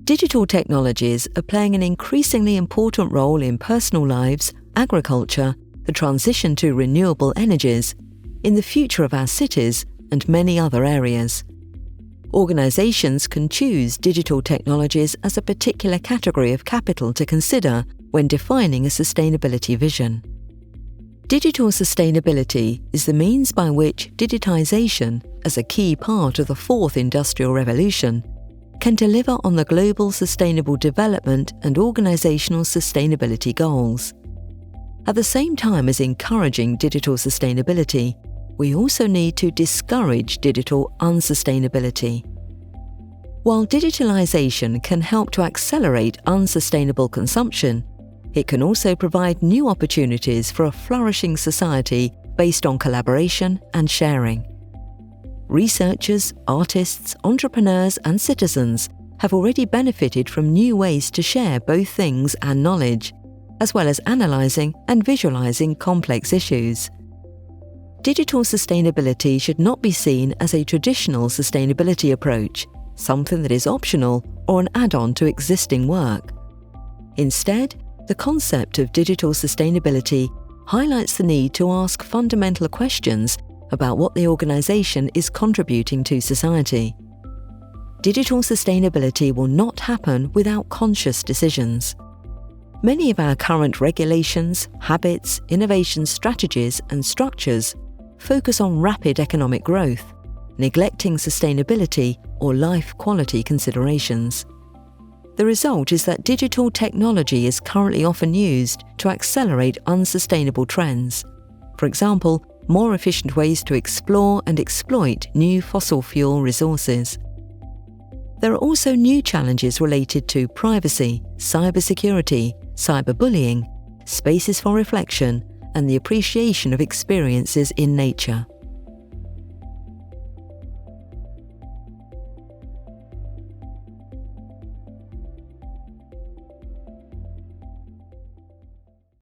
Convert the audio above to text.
Digital technologies are playing an increasingly important role in personal lives, agriculture, the transition to renewable energies, in the future of our cities, and many other areas. Organizations can choose digital technologies as a particular category of capital to consider when defining a sustainability vision. Digital sustainability is the means by which digitization, as a key part of the fourth industrial revolution, can deliver on the global sustainable development and organizational sustainability goals. At the same time as encouraging digital sustainability, we also need to discourage digital unsustainability. While digitalization can help to accelerate unsustainable consumption, it can also provide new opportunities for a flourishing society based on collaboration and sharing. Researchers, artists, entrepreneurs, and citizens have already benefited from new ways to share both things and knowledge, as well as analyzing and visualizing complex issues. Digital sustainability should not be seen as a traditional sustainability approach, something that is optional or an add-on to existing work. Instead, the concept of digital sustainability highlights the need to ask fundamental questions about what the organization is contributing to society. Digital sustainability will not happen without conscious decisions. Many of our current regulations, habits, innovation strategies, and structures focus on rapid economic growth, neglecting sustainability or life quality considerations. The result is that digital technology is currently often used to accelerate unsustainable trends. For example, more efficient ways to explore and exploit new fossil fuel resources. There are also new challenges related to privacy, cybersecurity, cyberbullying, spaces for reflection, and the appreciation of experiences in nature.